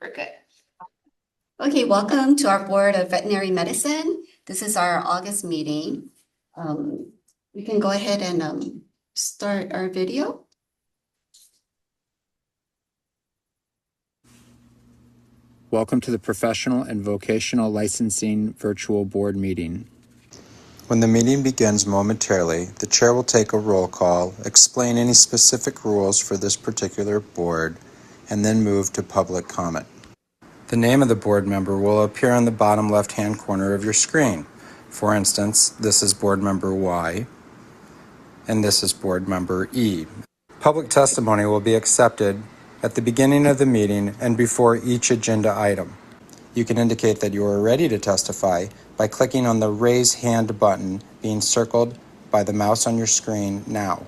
We're good. Okay, welcome to our Board of Veterinary Medicine. This is our August meeting. We can go ahead and start our video. Welcome to the Professional and Vocational Licensing Virtual Board Meeting. When the meeting begins momentarily, the chair will take a roll call, explain any specific rules for this particular board, and then move to public comment. The name of the board member will appear on the bottom left-hand corner of your screen. For instance, this is board member Y, and this is board member E. Public testimony will be accepted at the beginning of the meeting and before each agenda item. You can indicate that you are ready to testify by clicking on the Raise Hand button being circled by the mouse on your screen now.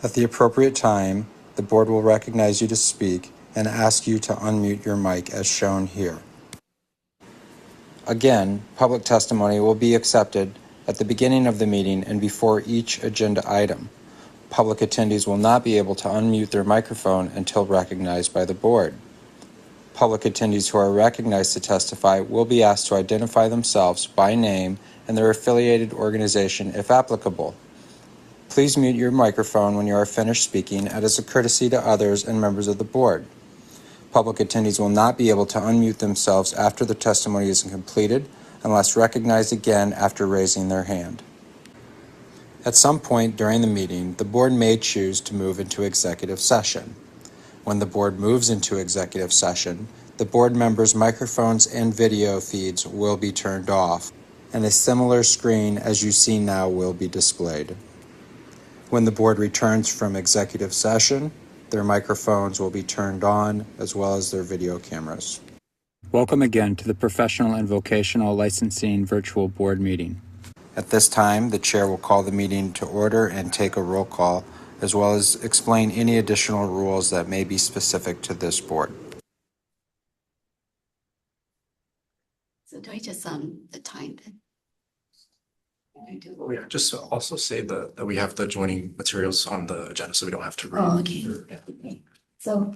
At the appropriate time, the board will recognize you to speak and ask you to unmute your mic as shown here. Again, public testimony will be accepted at the beginning of the meeting and before each agenda item. Public attendees will not be able to unmute their microphone until recognized by the board. Public attendees who are recognized to testify will be asked to identify themselves by name and their affiliated organization if applicable. Please mute your microphone when you are finished speaking as a courtesy to others and members of the board. Public attendees will not be able to unmute themselves after the testimony is completed unless recognized again after raising their hand. At some point during the meeting, the board may choose to move into executive session. When the board moves into executive session, the board members' microphones and video feeds will be turned off, and a similar screen as you see now will be displayed. When the board returns from executive session, their microphones will be turned on as well as their video cameras. Welcome again to the Professional and Vocational Licensing Virtual Board Meeting. At this time, the chair will call the meeting to order and take a roll call, as well as explain any additional rules that may be specific to this board. So do I just the time then? Oh, yeah, just also say that we have the joining materials on the agenda, so we don't have to read. Oh, okay. Okay. So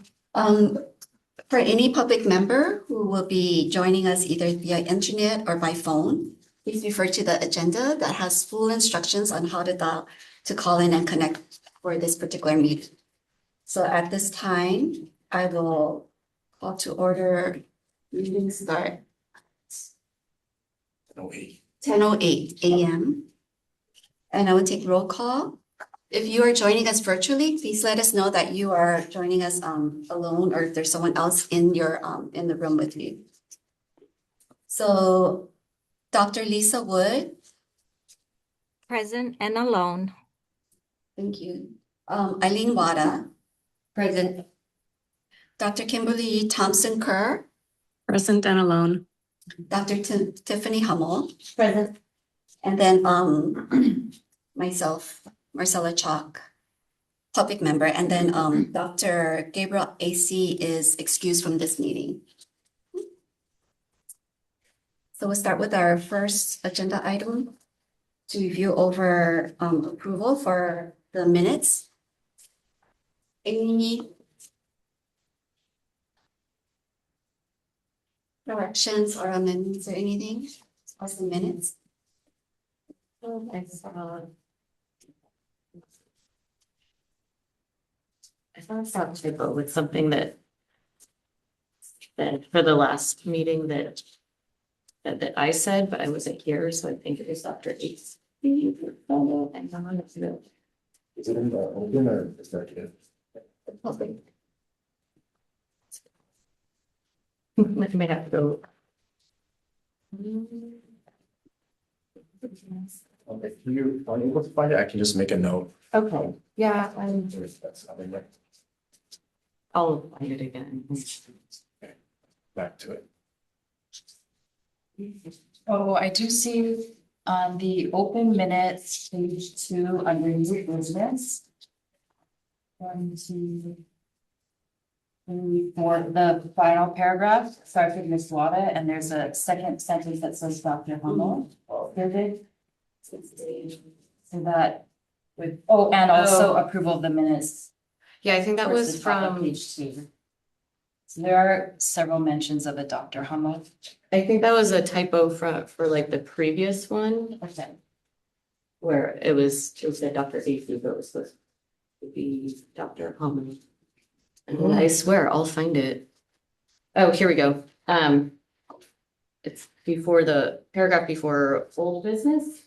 for any public member who will be joining us either via internet or by phone, please refer to the agenda that has full instructions on how to call in and connect for this particular meeting. So at this time, I will call to order meeting start 10:08 a.m. And I will take roll call. If you are joining us virtually, please let us know that you are joining us alone or if there's someone else in your in the room with you. So Dr. Lisa Wood. Present and alone. Thank you. Eileen Wada. Present. Dr. Kimberly Thompson Kerr. Present and alone. Dr. Tiffany Hummel. Present. And then myself, Marcella Chalk, public member. And then Dr. Gabriel AC is excused from this meeting. So we'll start with our first agenda item to review over approval for the minutes. Any corrections or amendments or anything as the minutes? I saw a typo with something that for the last meeting that I said, but I wasn't here, so I think it was Dr. Ace. Is it in the open or executive? I may have to go. If you aren't able to find it, I can just make a note. Okay, yeah, That's something like I'll find it again. back to it. Oh, I do see on the open minutes, page 2, under new business. 1, 2, 3, 4, the final paragraph, starts with Ms. Wada, and there's a second sentence that says Dr. Hummel. Vivid. So that with, and also approval of the minutes. Yeah, I think that towards was the top of from, page 2. So there are several mentions of a Dr. Hummel. I think that was a typo for like the previous one. Okay. Where it said Dr. AC, but it was supposed to be Dr. Hummel. And I swear I'll find it. Oh, here we go. It's before the paragraph before old business.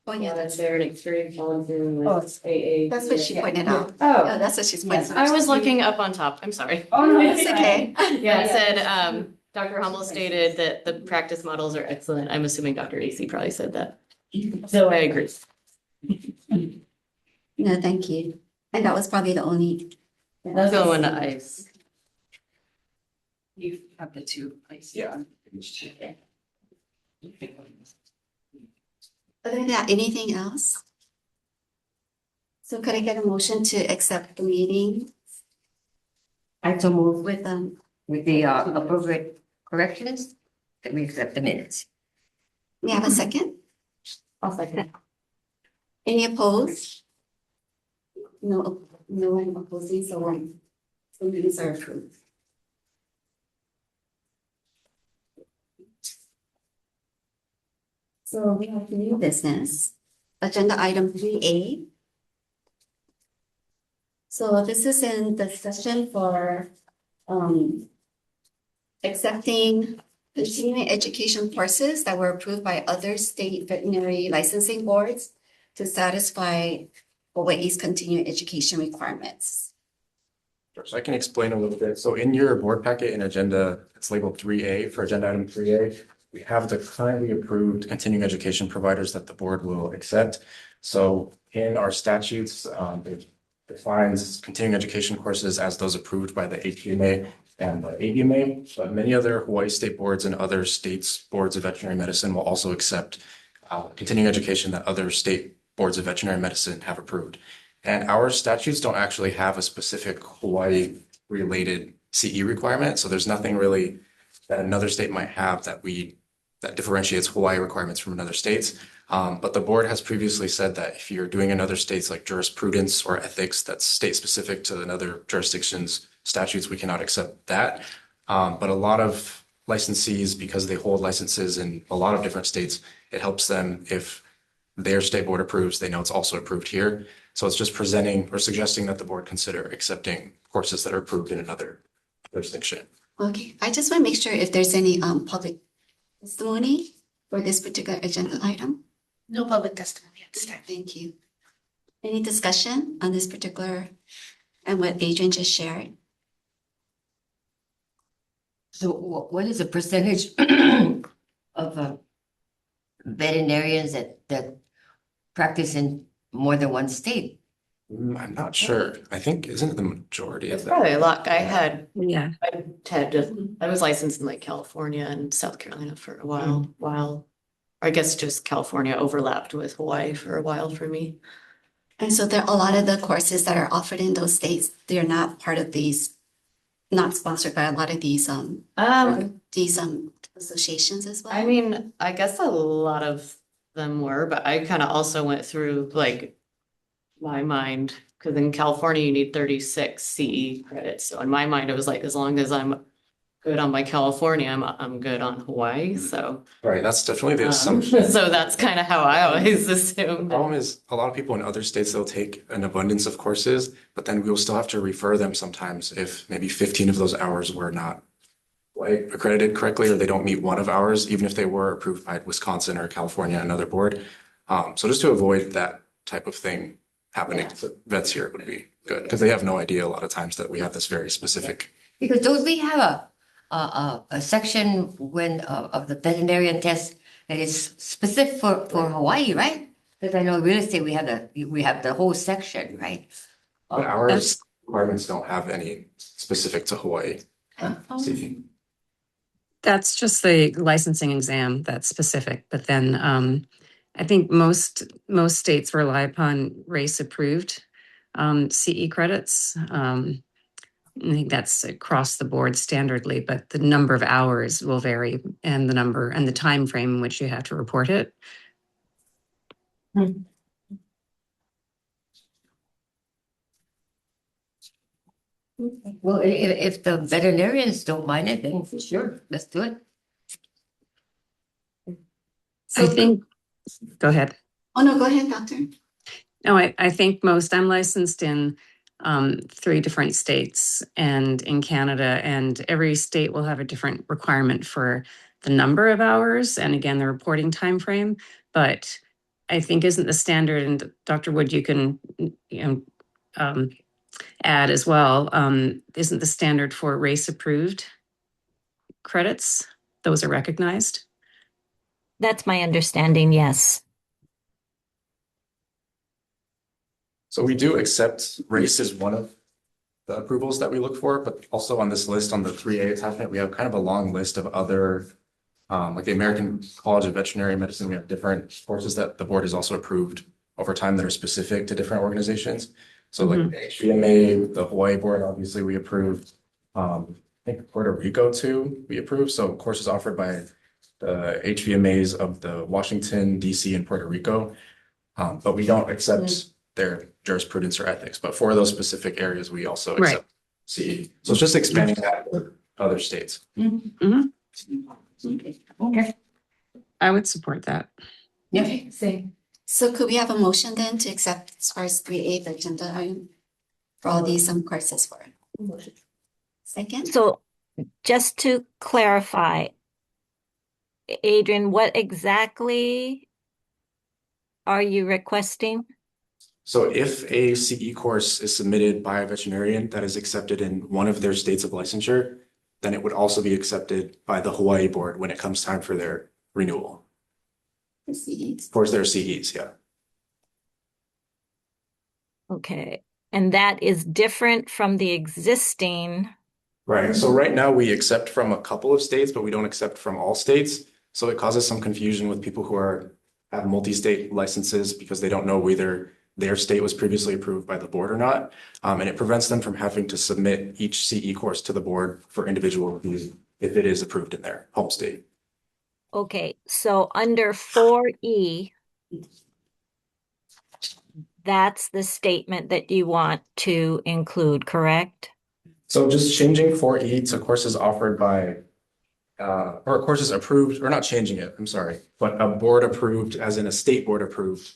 Oh, yeah, that's, There an experience volunteering Oh, with AA. that's what she pointed out. Oh, That's what she's Yes, pointing out. I was looking up on top. I'm sorry. Oh, no, It's okay. Yeah, it said, Dr. Hummel stated that the practice models are excellent. I'm assuming Dr. AC probably said that. So I agree. No, thank you. And that was probably the only. That's the one I. You have the two. Places. Yeah. Other than that, anything else? So could I get a motion to accept the meeting I so move with, with the appropriate corrections that we accept the minutes. we have a second? I'll second. Any opposed? No, no one opposing, so minutes are approved. So we have new business, agenda item 3A. So this is in discussion for accepting continuing education courses that were approved by other state veterinary licensing boards to satisfy Hawaii's continuing education requirements. Sure, so I can explain a little bit. So in your board packet in agenda, it's labeled 3A for agenda item 3A. We have the currently approved continuing education providers that the board will accept. So in our statutes, it defines continuing education courses as those approved by the HVMA and the AVMA, but many other Hawaii state boards and other states' boards of veterinary medicine will also accept continuing education that other state boards of veterinary medicine have approved. And our statutes don't actually have a specific Hawaii-related CE requirement, so there's nothing really that another state might have that differentiates Hawaii requirements from another states. But the board has previously said that if you're doing in other states like jurisprudence or ethics that's state specific to another jurisdiction's statutes, we cannot accept that. But a lot of licensees, because they hold licenses in a lot of different states, it helps them if their state board approves, they know it's also approved here. So it's just presenting or suggesting that the board consider accepting courses that are approved in another jurisdiction. Okay, I just want to make sure if there's any public testimony for this particular agenda item. No public testimony at this time. Thank you. Any discussion on this particular and what Adrian just shared? So what is the percentage of veterinarians that practice in more than one state? I'm not sure. I think, isn't it the majority It's of probably that? a lot. Yeah. I was licensed in like California and South Carolina for a while. I guess just California overlapped with Hawaii for a while for me. And so there are a lot of the courses that are offered in those states, they're not part of these, not sponsored by a lot of these associations as well. I mean, I guess a lot of them were, but I kind of also went through like my mind, because in California you need 36 CE credits. So in my mind, it was like, as long as I'm good on my California, I'm good on Hawaii. So Right, that's definitely the assumption. so that's kind of how I always The assumed. problem is a lot of people in other states, they'll take an abundance of courses, but then we'll still have to refer them sometimes if maybe 15 of those hours were not like accredited correctly, or they don't meet one of ours, even if they were approved by Wisconsin or California, another board. So just to avoid that type of thing happening to vets here would be good, because they have no idea a lot of times that we have this very specific. Because don't we have a section of the veterinarian test that is specific for Hawaii, right? Because I know real estate, we have the whole section, right? But ours requirements don't have any specific to Hawaii. That's just the licensing exam that's specific, but then I think most states rely upon race-approved CE credits. I think that's across the board standardly, but the number of hours will vary and the number and the time frame in which you have to report it. Well, if the veterinarians don't mind it, then for sure, let's do it. I think, go ahead. Oh, no, go ahead, doctor. No, I think most, I'm licensed in 3 different states and in Canada, and every state will have a different requirement for the number of hours and again, the reporting time frame. But I think isn't the standard, and Dr. Wood, you can add as well, isn't the standard for race approved credits? Those are recognized. That's my understanding, yes. So we do accept race as one of the approvals that we look for, but also on this list on the 3A attachment, we have kind of a long list of other, like the American College of Veterinary Medicine, we have different courses that the board has also approved over time that are specific to different organizations. So like the HVMA, the Hawaii board, obviously we approved, I think Puerto Rico too, we approved. So courses offered by the HVMAs of the Washington, DC, and Puerto Rico. But we don't accept their jurisprudence or ethics, but for those specific areas, we also accept CE. So it's just expanding that to other states. Okay. I would support that. Yeah. Same. So could we have a motion then to accept as far as 3A, the agenda item for all these courses for it? Second? So just to clarify, Adrian, what exactly are you requesting? So if a CE course is submitted by a veterinarian that is accepted in one of their states of licensure, then it would also be accepted by the Hawaii board when it comes time for their renewal. For CEs. For their CEs, yeah. Okay, and that is different from the existing. Right. So right now we accept from a couple of states, but we don't accept from all states. So it causes some confusion with people who have multi-state licenses because they don't know whether their state was previously approved by the board or not. And it prevents them from having to submit each CE course to the board for individual review if it is approved in their home state. Okay, so under 4E, that's the statement that you want to include, correct? So just changing 4E to courses offered by, or courses approved, or not changing it, I'm sorry, but a board approved, as in a state board approved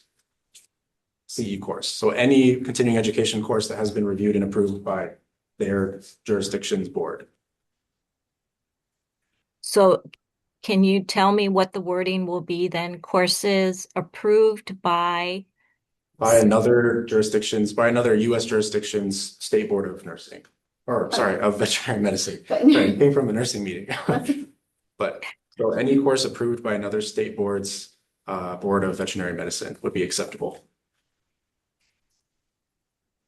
CE course. So any continuing education course that has been reviewed and approved by their jurisdiction's board. So can you tell me what the wording will be then? Courses approved by Another U.S. jurisdiction's state board of nursing, or sorry, of veterinary medicine. Sorry, it came from a nursing meeting. But so any course approved by another state board's board of veterinary medicine would be acceptable.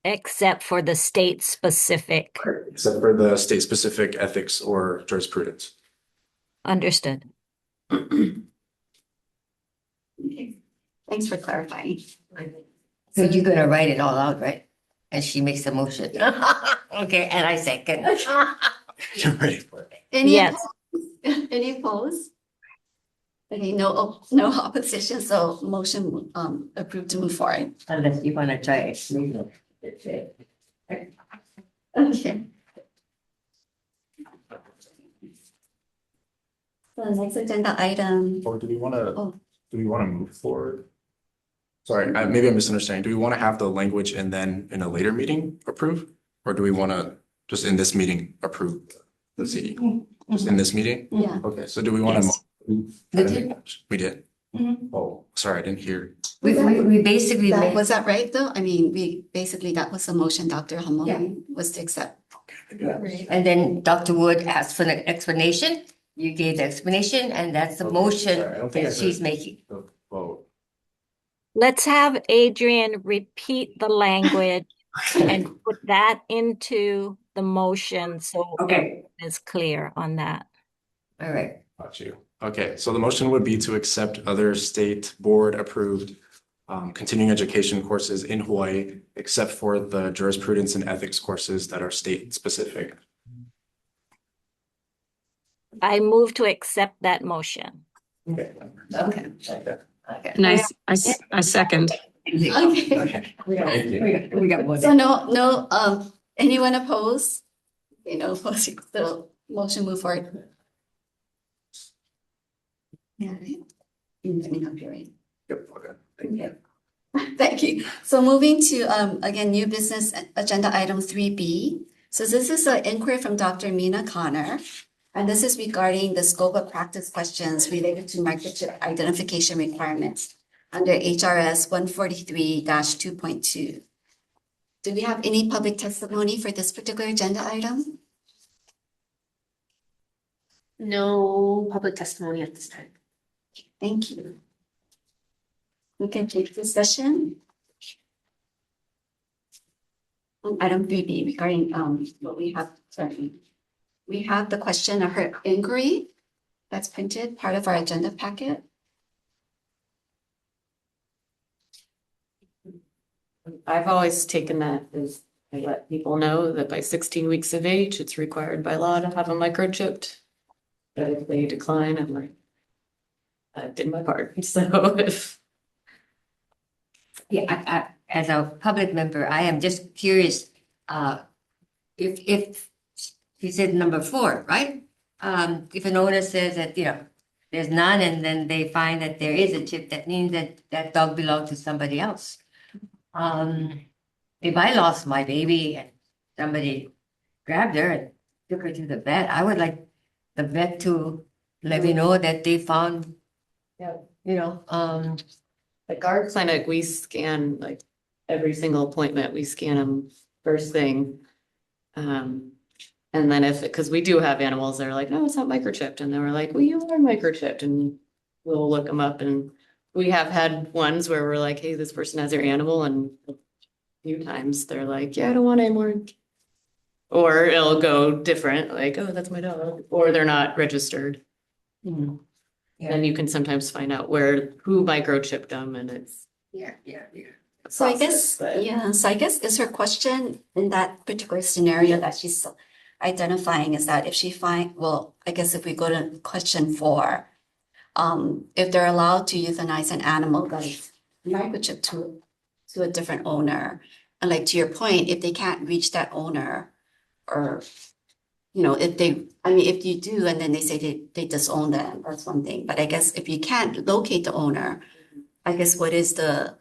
except for the state specific. Except for the state specific ethics or jurisprudence. Understood. Okay. Thanks for clarifying. So you're gonna write it all out, right? And she makes a motion. Okay, and I second. You're ready for it. Any Yes. opposed? Any opposed? Okay, no opposition, so motion approved to move forward. Unless you wanna try it. Okay. So the next agenda item, Or do we want Oh. to move forward? Sorry, maybe I'm misunderstanding. Do we want to have the language and then in a later meeting approve? Or do we want to just in this meeting approve the CE? Just in this meeting? yeah. Okay, so do we want Yes. to? We did? Mhm. Oh, sorry, I didn't hear. We basically That, made, was that right though? I mean, that was the motion Dr. Hamon was to accept. and then Dr. Wood asked for an explanation. You gave the explanation, and that's the Okay, motion sorry, I don't think I that she's heard making. the vote. Let's have Adrian repeat the language and put that into the motion so Okay. it's clear on that. All right. Got you. Okay, so the motion would be to accept other state board approved continuing education courses in Hawaii, except for the jurisprudence and ethics courses that are state specific. I move to accept that motion. Okay. Okay. Okay. Okay. And I second. Okay. Okay. We got Thank you. we got more. So no, anyone opposed? You know, the motion move forward. Yeah, right. Let me help you, right? Yep, okay. Thank you. Okay. Thank you. So moving to, again, new business agenda item 3B. So this is an inquiry from Dr. Mina Connor. And this is regarding the scope of practice questions related to microchip identification requirements under HRS 143-2.2. Do we have any public testimony for this particular agenda item? No public testimony at this time. Thank you. We can take discussion. On item 3B regarding what we have, sorry. We have the question of her inquiry that's printed, part of our agenda packet. I've always taken that as I let people know that by 16 weeks of age, it's required by law to have a microchipped. But if they decline, I'm like, I did my part. So if Yeah, as a public member, I am just curious, if you said number 4, right? If an owner says that, there's none, and then they find that there is a chip, that means that that dog belonged to somebody else. If I lost my baby and somebody grabbed her and took her to the vet, I would like the vet to let me know that they found, Yeah. like our clinic, we scan like every single appointment, we scan them first thing. And then because we do have animals that are like, no, it's not microchipped. And then we're like, well, you are microchipped, and we'll look them up. And we have had ones where we're like, hey, this person has their animal, and a few times they're like, yeah, I don't want anymore. Or it'll go different, like, oh, that's my dog, or they're not registered. Yeah. And you can sometimes find out who microchipped them, and it's. Yeah. So I guess, so I guess is her question in that particular scenario that she's identifying is that if she I guess if we go to question 4, if they're allowed to euthanize an animal that is microchipped to a different owner, and like to your point, if they can't reach that owner, or if you do and then they say they disown them, that's one thing. But I guess if you can't locate the owner, I guess what is the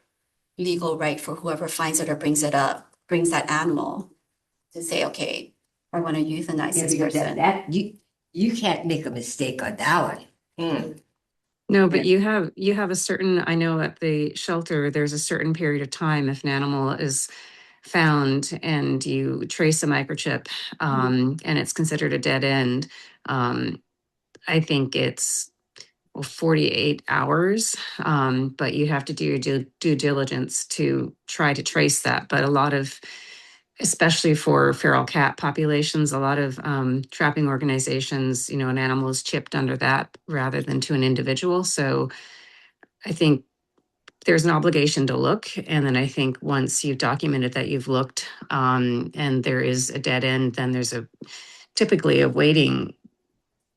legal right for whoever finds it or brings that animal to say, okay, I want to euthanize Yeah, this because person. that you can't make a mistake on that one. No, but you have a certain, I know at the shelter, there's a certain period of time if an animal is found and you trace a microchip, and it's considered a dead end. I think it's 48 hours, but you have to do your due diligence to try to trace that. But a lot of, especially for feral cat populations, a lot of trapping organizations, an animal is chipped under that rather than to an individual. So I think there's an obligation to look. And then I think once you've documented that you've looked, and there is a dead end, then there's typically a waiting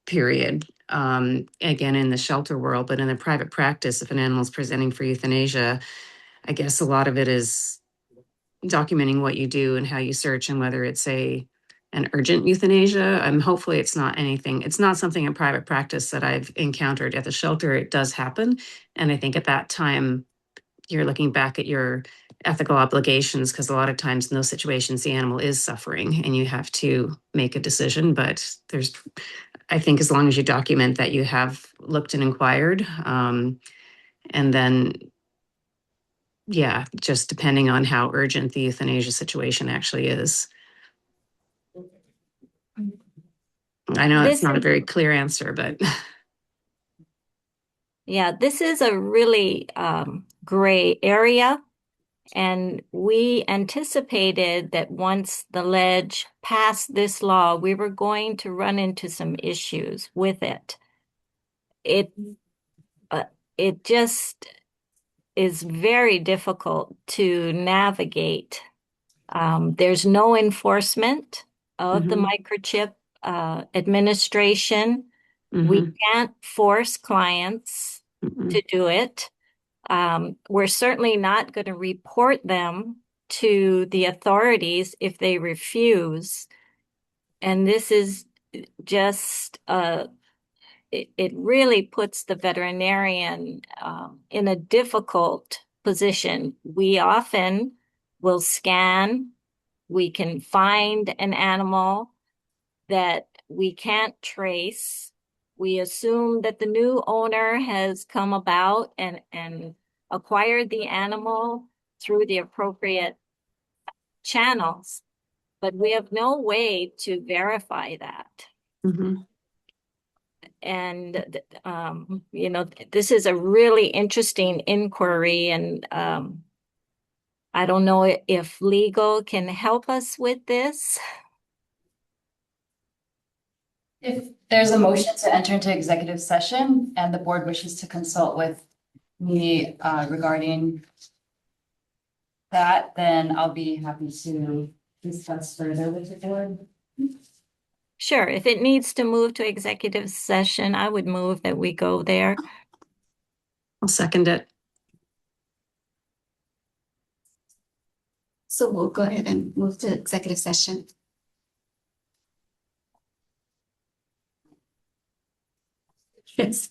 period. Again, in the shelter world, but in the private practice, if an animal is presenting for euthanasia, I guess a lot of it is documenting what you do and how you search, and whether it's an urgent euthanasia. Hopefully it's not something in private practice that I've encountered. At the shelter, it does happen. And I think at that time, you're looking back at your ethical obligations, because a lot of times in those situations, the animal is suffering and you have to make a decision. But I think as long as you document that you have looked and inquired, and then, just depending on how urgent the euthanasia situation actually is. I know it's not a very clear answer, but. Yeah, this is a really gray area. And we anticipated that once the ledge passed this law, we were going to run into some issues with it. It just is very difficult to navigate. There's no enforcement of the microchip administration. We can't force clients to do it. We're certainly not going to report them to the authorities if they refuse. And this is just, it really puts the veterinarian in a difficult position. We often will scan, we can find an animal that we can't trace. We assume that the new owner has come about and acquired the animal through the appropriate channels, but we have no way to verify that. Mhm. And, this is a really interesting inquiry, and I don't know if legal can help us with this. If there's a motion to enter into executive session and the board wishes to consult with me regarding that, then I'll be happy to discuss further with the board. Sure, if it needs to move to executive session, I would move that we go there. I'll second it. So we'll go ahead and move to executive session. Yes.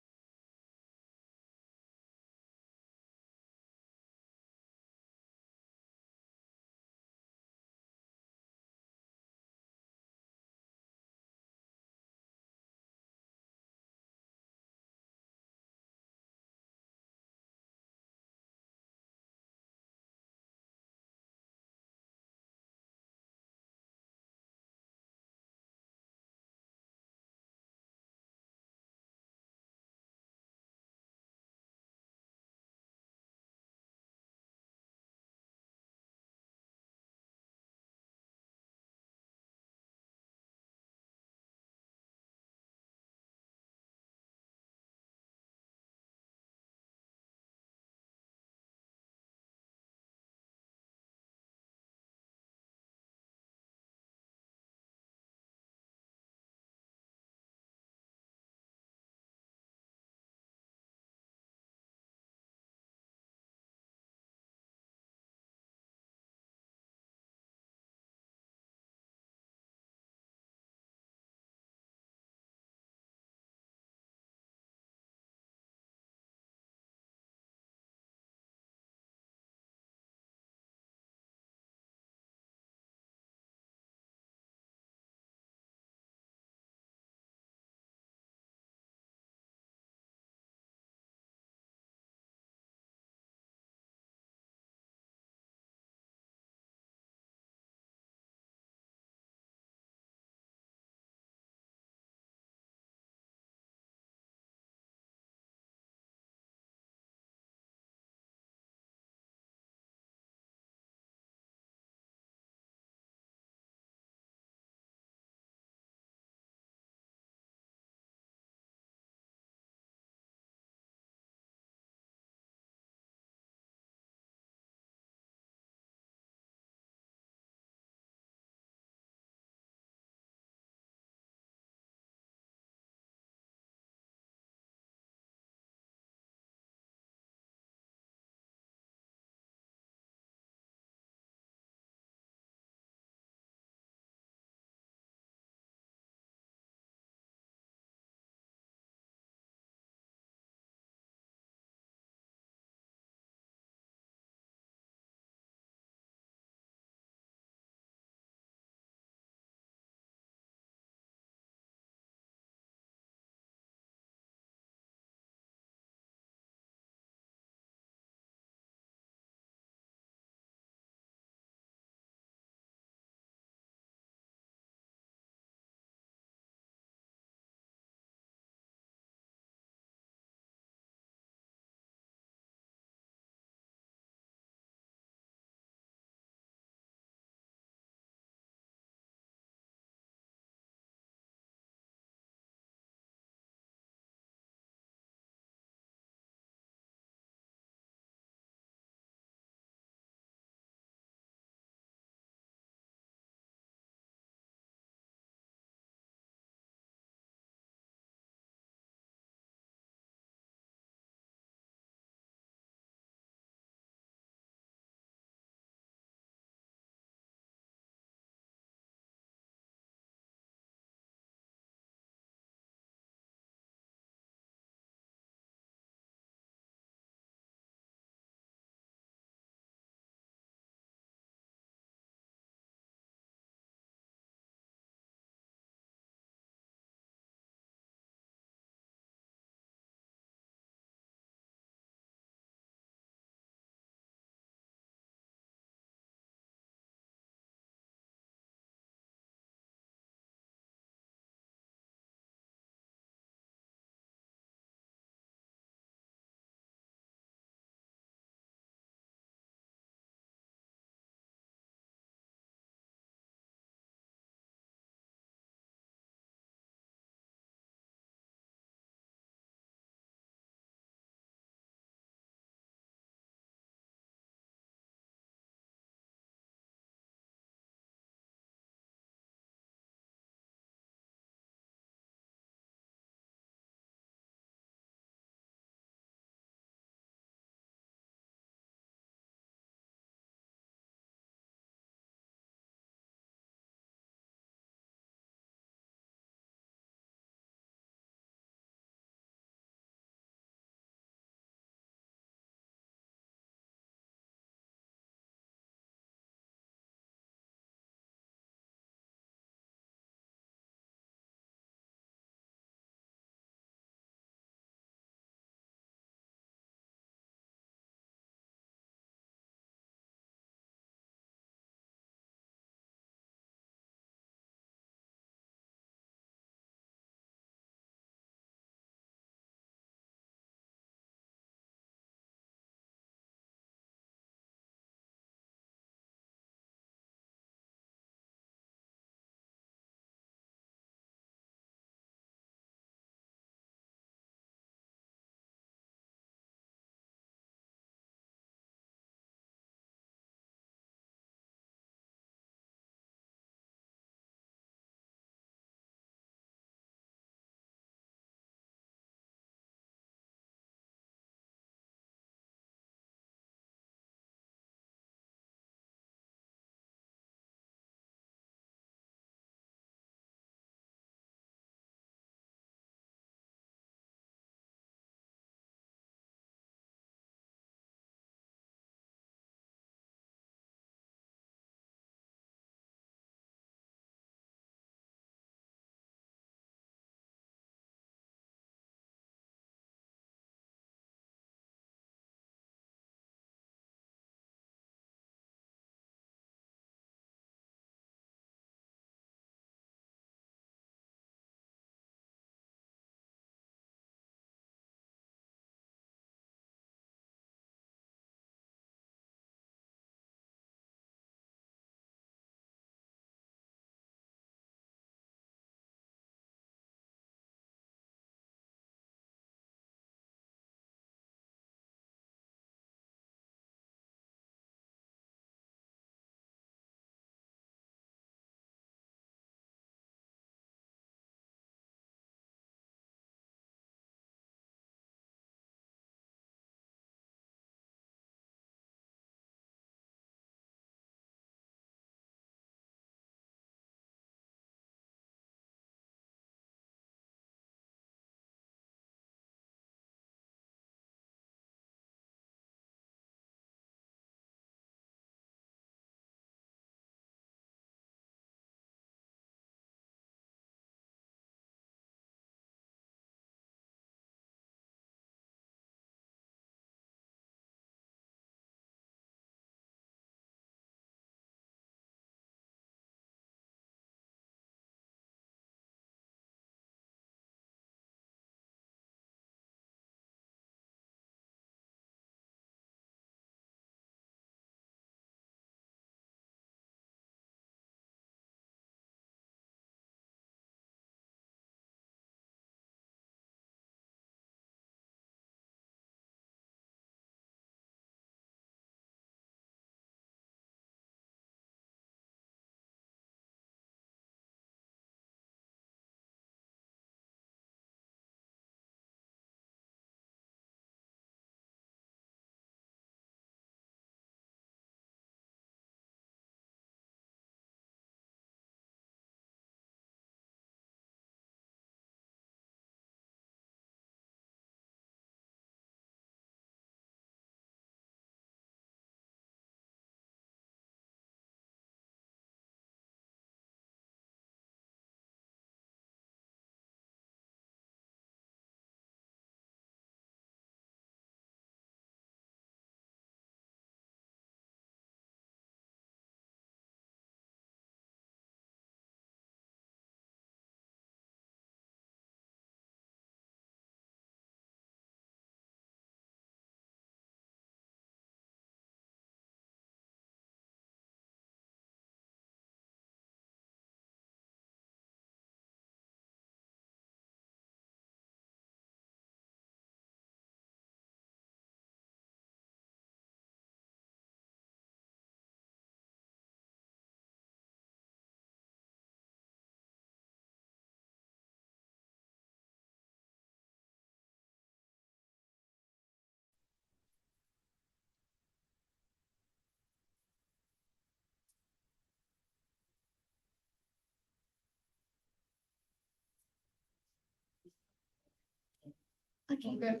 Okay, good.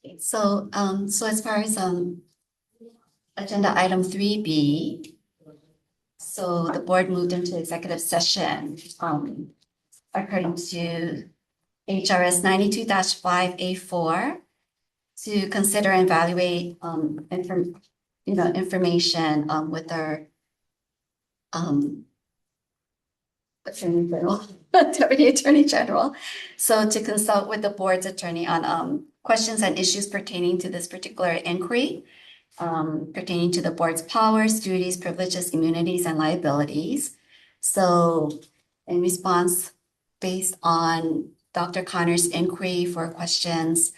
Okay, so, so as far as, agenda item 3B, so the board moved into executive session, according to HRS 92-5A4 to consider and evaluate, information, with our, Attorney General, Deputy Attorney General. So to consult with the board's attorney on questions and issues pertaining to this particular inquiry, pertaining to the board's powers, duties, privileges, immunities, and liabilities. So in response, based on Dr. Connor's inquiry for questions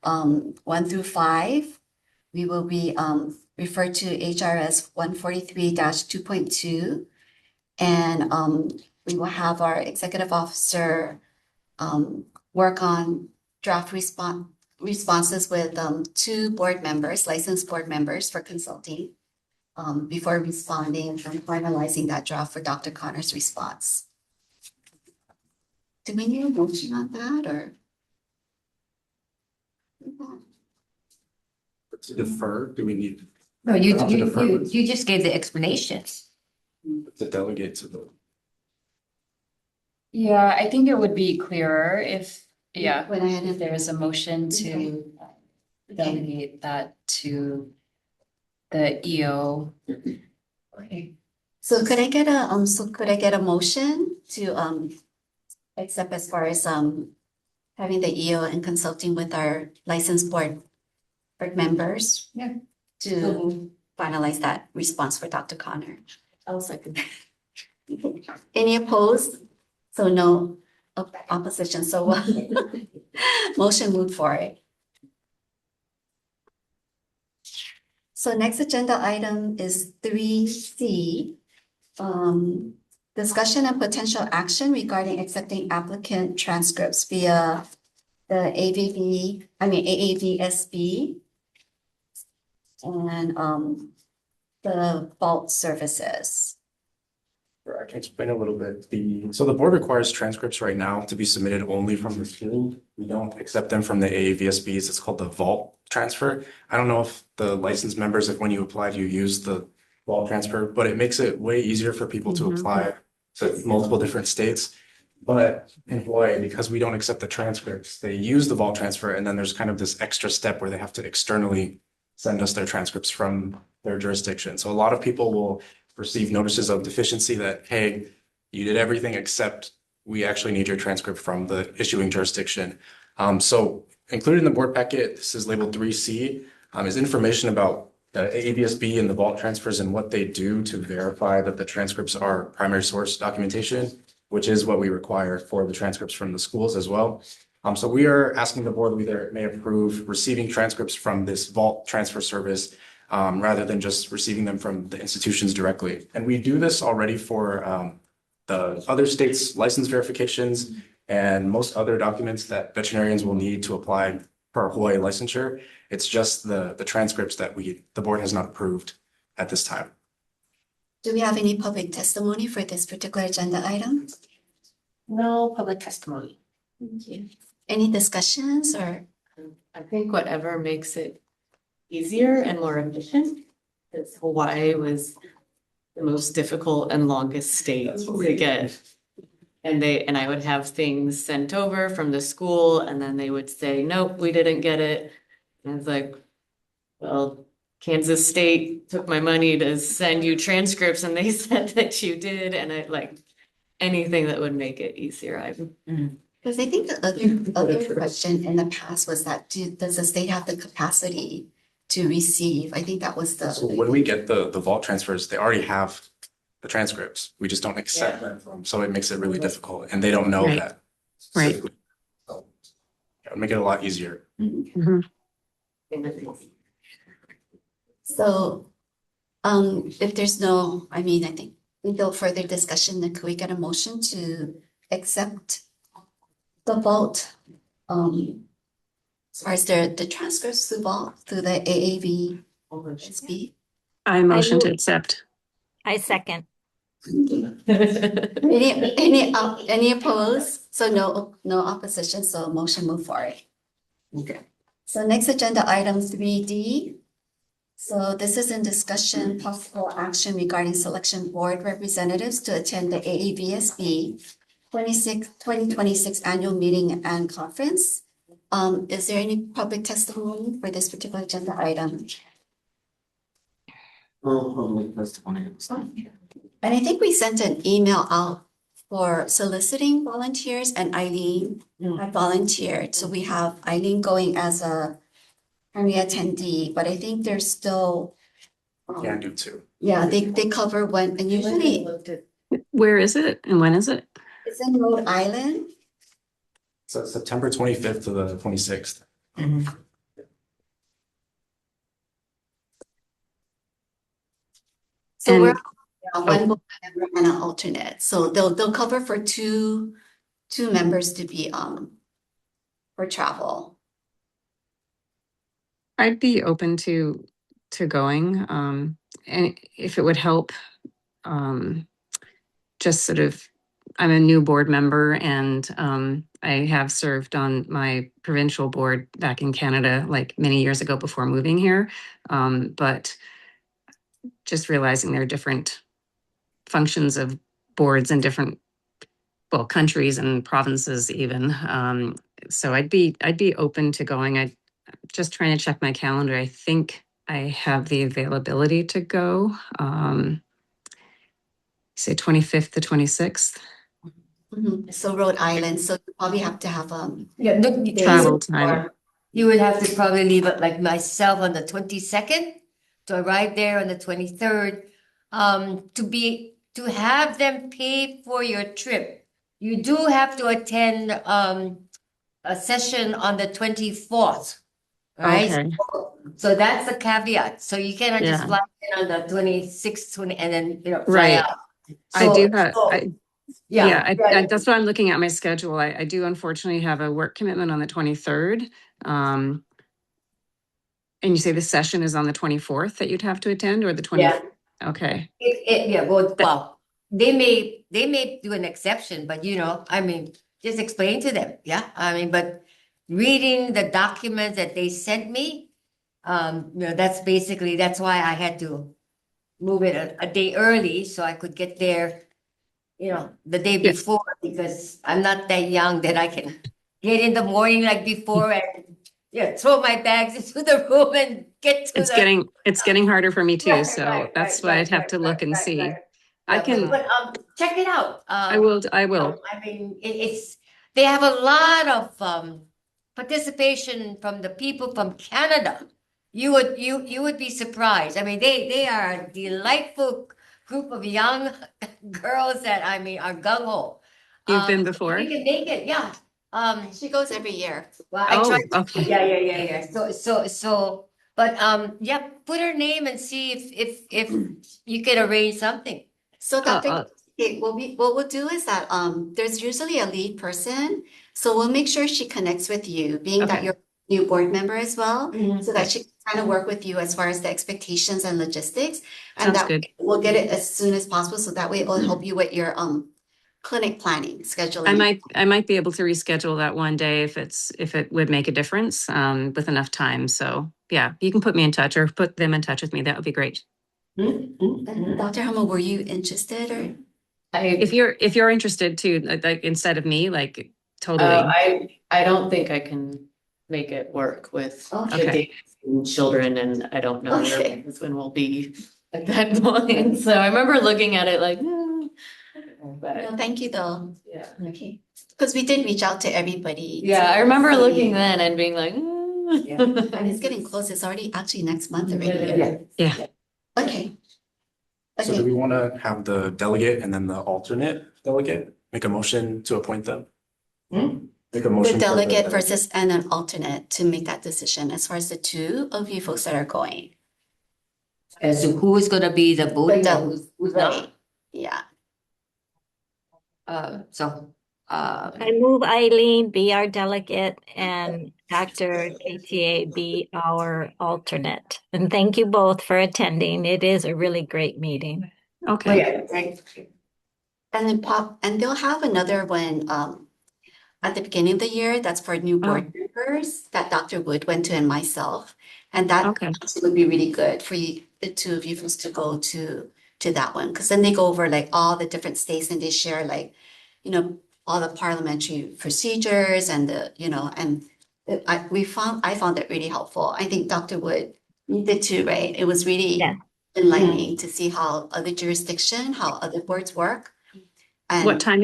1 through 5, we will be referred to HRS 143-2.2. And we will have our executive officer work on draft responses with 2 board members, licensed board members for consulting before responding and finalizing that draft for Dr. Connor's response. Do we need a motion on that or? To defer, do we need No, you, Not to you, defer. you just gave the explanations. to delegate to the? Yeah, I think it would be clearer if, yeah, When I had if there is a motion to delegate that to the EO. Okay. So could I get a motion to accept as far as having the EO and consulting with our licensed board members? Yeah. To finalize that response for Dr. Connor. I'll second. Any opposed? So no opposition, so motion moved for it. So next agenda item is 3C. Discussion and potential action regarding accepting applicant transcripts via the AAVSB and the vault services. Sure, I can explain a little bit. So the board requires transcripts right now to be submitted only from the school. We don't accept them from the AAVSBs. It's called the vault transfer. I don't know if the licensed members, if when you applied, you used the vault transfer, but it makes it way easier for people to apply to multiple different states. But in Hawaii, because we don't accept the transcripts, they use the vault transfer, and then there's kind of this extra step where they have to externally send us their transcripts from their jurisdiction. So a lot of people will receive notices of deficiency that, hey, you did everything except we actually need your transcript from the issuing jurisdiction. So included in the board packet, this is labeled 3C, is information about the AAVSB and the vault transfers and what they do to verify that the transcripts are primary source documentation, which is what we require for the transcripts from the schools as well. So we are asking the board whether it may approve receiving transcripts from this vault transfer service rather than just receiving them from the institutions directly. And we do this already for the other states' license verifications and most other documents that veterinarians will need to apply for Hawaii licensure. It's just the transcripts that the board has not approved at this time. Do we have any public testimony for this particular agenda item? No public testimony. Thank you. Any discussions or? I think whatever makes it easier and more efficient, because Hawaii was the most difficult and longest state to get. And I would have things sent over from the school and then they would say, nope, we didn't get it. And I was like, well, Kansas State took my money to send you transcripts and they said that you did. And I like anything that would make it easier. Because I think the other question in the past was that does the state have the capacity to receive? I think that was So when we get the vault transfers, they already have the transcripts. We just don't accept them from, so it makes it really difficult and they don't know Right. that. Right. So it would make it a lot easier. So, if there's no, I think no further discussion, then could we get a motion to accept the vault? As far as the transcripts through vault, through the AAVSB? I motion to move- accept. I second. Any opposed? So no opposition, so motion move forward. Okay. So next agenda item 3D. So this is in discussion, possible action regarding selection board representatives to attend the AAVSB 2026 annual meeting and conference. Is there any public testimony for this particular agenda item? And I think we sent an email out for soliciting volunteers, and Eileen had volunteered. So we have Eileen going as a primary attendee, but I think there's still. Can do too. Yeah, they cover when, and usually Where is it and when is it? it's in Rhode Island. So it's September 25th to the 26th. So And- we're one board member and an alternate. So they'll cover for two members to be for travel. I'd be open to going, and if it would help, just sort of, I'm a new board member and I have served on my provincial board back in Canada like many years ago before moving here. But just realizing there are different functions of boards in different, well, countries and provinces even. So I'd be open to going. I'm just trying to check my calendar. I think I have the availability to go. Say 25th to 26th. So Rhode Island, so you probably have to have Yeah, no, Travel time. You would have to probably leave it like myself on the 22nd to arrive there on the 23rd. To have them pay for your trip, you do have to attend a session on the 24th, right? Okay. So that's the caveat. So you cannot just Yeah. fly in on the 26th, and then fly Right. out. I So- do have, so- yeah, yeah. that's what I'm looking at my schedule. I do unfortunately have a work commitment on the 23rd. And you say the session is on the 24th that you'd have to attend, or the 20th? Yeah. Okay. Well, they may do an exception, but I mean, just explain to them, yeah? I mean, but reading the documents that they sent me, that's why I had to move it a day early so I could get there, the day Yeah. before, because I'm not that young that I can get in the morning like before and throw my bags into the room and get to It's getting harder for me too, Right, so right, that's right, why right, I'd have to right, look and right, see. right. I Yeah, can, but check it out. I will. I mean, they have a lot of participation from the people from Canada. You would be surprised. I mean, they are a delightful group of young girls that are gung-ho. You've been before? You can make it, yeah. she goes every year. Well, I Oh, tried. okay. Yeah. But put her name and see if you can arrange something. So Dr. What we'll do is that there's usually a lead person, so we'll make sure she connects with you, being that Okay. you're a new board member as well, Mhm. so that she can kind of work with you as far as the expectations and logistics. And Sounds that good. we'll get it as soon as possible, so that way it will help you with your clinic planning, scheduling. I might be able to reschedule that one day if it would make a difference, with enough time. So yeah, you can put me in touch or put them in touch with me. That would be great. And Dr. Hummel, were you interested or? If you're interested too, like instead of me, like totally. I don't think I can make it work with the Okay. dates and children, and I don't know where Okay. my husband will be at that point. So I remember looking at it like, but No, thank you though. yeah. Okay. Because we did reach out to everybody. Yeah, I remember looking then and being like, And it's getting close. It's already actually next month already. Yeah. Okay. So do we want to have the delegate and then the alternate delegate make a motion to appoint them? Make a motion. The for delegate versus and an alternate to make that decision as far as the two of you folks that are going. As to who is gonna be the voting, The- and who's not. Right. Yeah. I move Eileen be our delegate and Dr. KTA be our alternate. And thank you both for attending. It is a really great meeting. Okay. And then they'll have another one at the beginning of the year. That's for new board members. members that Dr. Wood went to and myself. And that Okay. would be really good for you, the two of you folks to go to that one. Because then they go over like all the different states and they share like, you know, all the parliamentary procedures and I found it really helpful. I think Dr. Wood, you did too, right? It was really Yeah. enlightening to see how other jurisdiction, how other boards work. And What time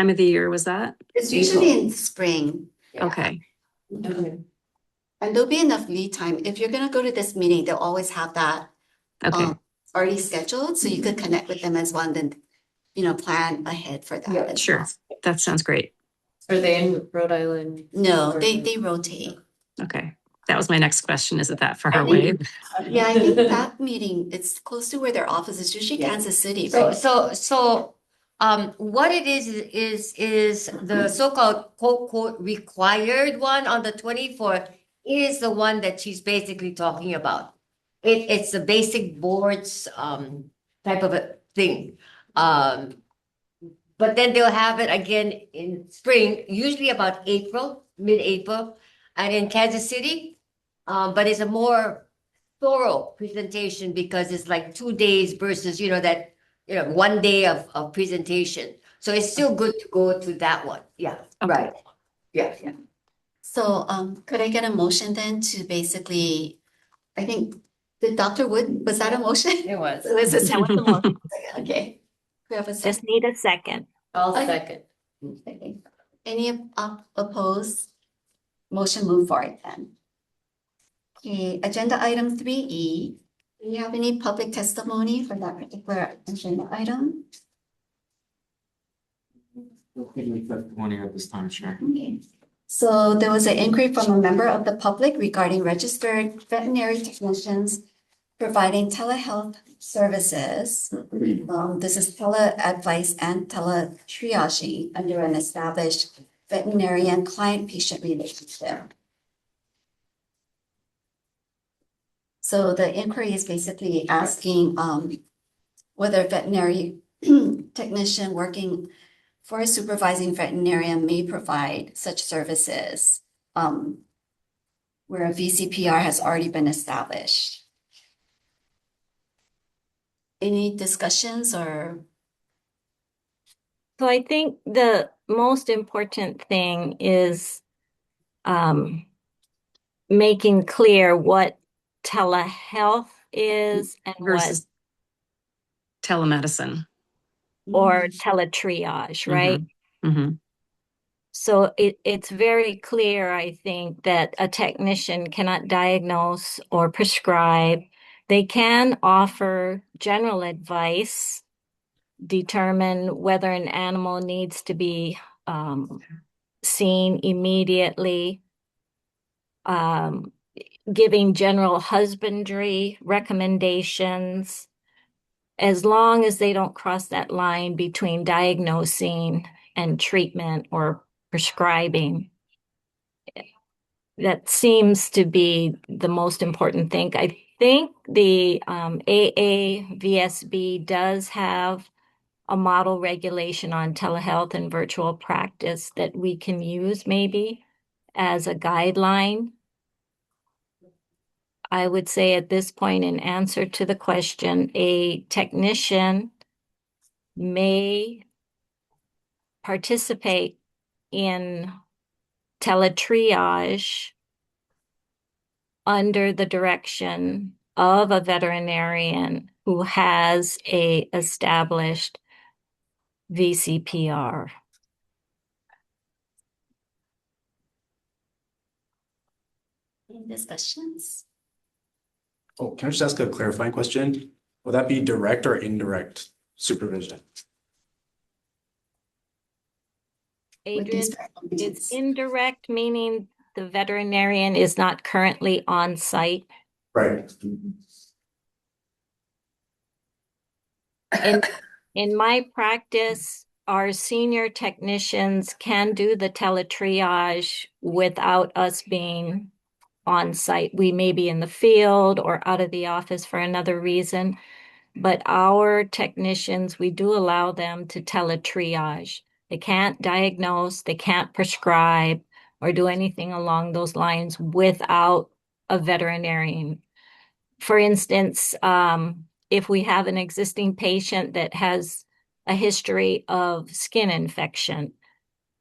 of the year was that? it's usually in spring. Okay. And there'll be enough lead time. If you're gonna go to this meeting, they'll always have that Okay. already scheduled, so you could connect with them as one, then, plan ahead for that as Sure. well. That sounds great. Are they in Rhode Island? No, they rotate. Okay. That was my next question. Is it that far I away? think- Yeah, I think that meeting, it's close to where their office is, usually Kansas City, So, right? what it is the so-called quote required one on the 24th is the one that she's basically talking about. It's the basic boards, type of a thing. But then they'll have it again in spring, usually about April, mid-April, and in Kansas City. But it's a more thorough presentation because it's like 2 days versus, one day of presentation. So it's still good to go to that one. Yeah, Okay. right. Yeah. So, could I get a motion then to basically, I think, did Dr. Wood, was that a motion? It was. So this is- That was the motion. Okay. We have a Just second. need a second. I'll Okay. second. Okay. Any opposed? Motion move forward then. Okay, agenda item 3E. Do you have any public testimony for that particular agenda item? Testimony at this time, Chair. Okay. So there was an inquiry from a member of the public regarding registered veterinary technicians providing telehealth services. This is tele-advice and tele-triaging under an established veterinarian client-patient relationship. So the inquiry is basically asking whether a veterinary technician working for a supervising veterinarian may provide such services where a VCPR has already been established. Any discussions or? So I think the most important thing is making clear what telehealth is and what Versus telemedicine. or teletriage, right? Mm-hmm. So it's very clear, I think, that a technician cannot diagnose or prescribe. They can offer general advice, determine whether an animal needs to be seen immediately, giving general husbandry recommendations, as long as they don't cross that line between diagnosing and treatment or prescribing. That seems to be the most important thing. I think the AAVSB does have a model regulation on telehealth and virtual practice that we can use maybe as a guideline. I would say at this point, in answer to the question, a technician may participate in teletriage under the direction of a veterinarian who has a established VCPR. Any discussions? Oh, can I just ask a clarifying question? Will that be direct or indirect supervision? Adrian, is indirect meaning the veterinarian is not currently on site? Right. In my practice, our senior technicians can do the teletriage without us being on site. We may be in the field or out of the office for another reason, but our technicians, we do allow them to teletriage. They can't diagnose, they can't prescribe, or do anything along those lines without a veterinarian. For instance, if we have an existing patient that has a history of skin infection,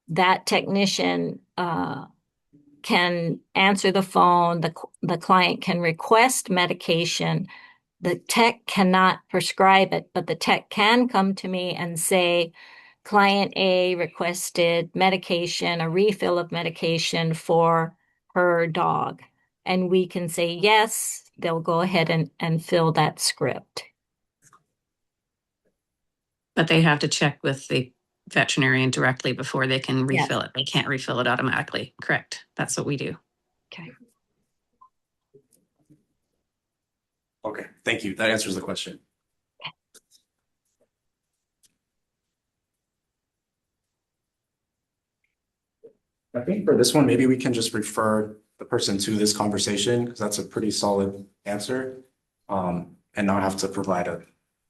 that technician can answer the phone, the client can request medication. The tech cannot prescribe it, but the tech can come to me and say, client A requested medication, a refill of medication for her dog. And we can say yes, they'll go ahead and fill that script. But they have to check with the veterinarian directly before they can Yes. refill it. They can't refill it automatically. Correct. That's what we do. Okay. Okay, thank you. That answers the question. I think for this one, maybe we can just refer the person to this conversation because that's a pretty solid answer. And not have to provide a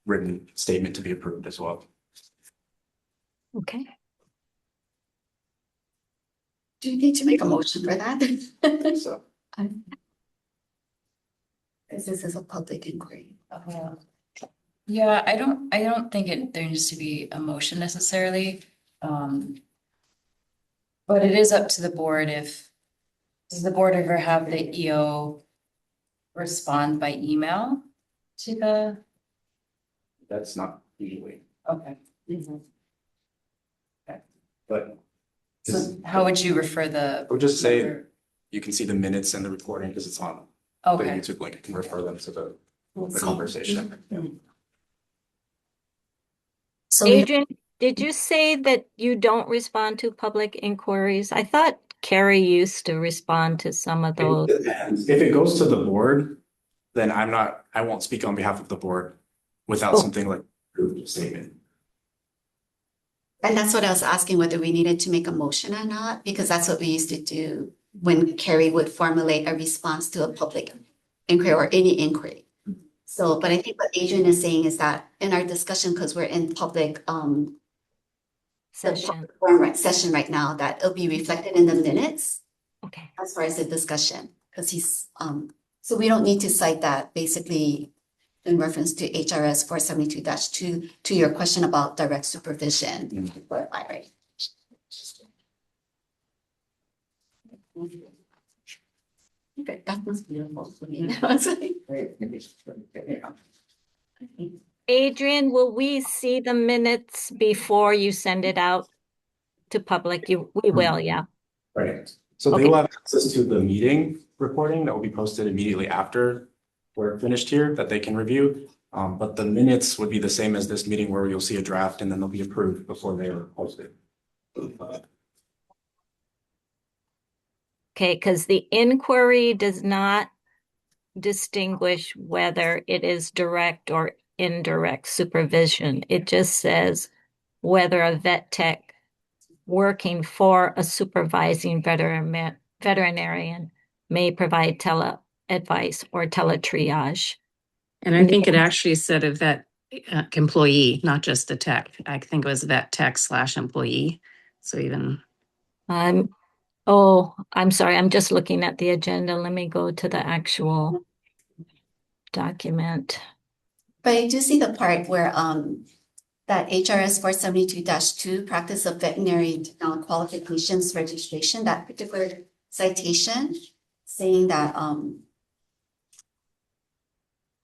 written statement to be approved as well. Okay. Do you need to make a motion for that? So, Because this is a public inquiry. Yeah, I don't think there needs to be a motion necessarily. But it is up to the board does the board ever have the EO respond by email to the, that's not usually, okay. but So how would you refer the? I would just say you can see the minutes and the recording because it's on the Okay, YouTube link. You can refer them to the conversation. Yeah. So we, Adrian, did you say that you don't respond to public inquiries? I thought Carrie used to respond to some of those. If it goes to the board, then I won't speak on behalf of the board without something like a statement. and that's what I was asking, whether we needed to make a motion or not, because that's what we used to do when Carrie would formulate a response to a public inquiry or any inquiry. So, but I think what Adrian is saying is that in our discussion, because we're in public Session. session right now, that it'll be reflected in the minutes Okay. as far as the discussion, because he's so we don't need to cite that basically in reference to HRS 472-2 to your question about direct supervision. But all right. Okay, that was beautiful for me. I was like, Adrian, will we see the minutes before you send it out to public? We will, yeah. Right. So they will have access to the meeting recording that will be posted immediately after we're finished here that they can review. But the minutes would be the same as this meeting where you'll see a draft and then they'll be approved before they are posted. Okay, because the inquiry does not distinguish whether it is direct or indirect supervision. It just says whether a vet tech working for a supervising veterinarian may provide tele-advice or tele-triage. And I think it actually said a vet employee, not just a tech. I think it was vet tech / employee. So even. I'm sorry. I'm just looking at the agenda. Let me go to the actual document. but I do see the part where that HRS 472-2 practice of veterinary qualifications registration, that particular citation saying that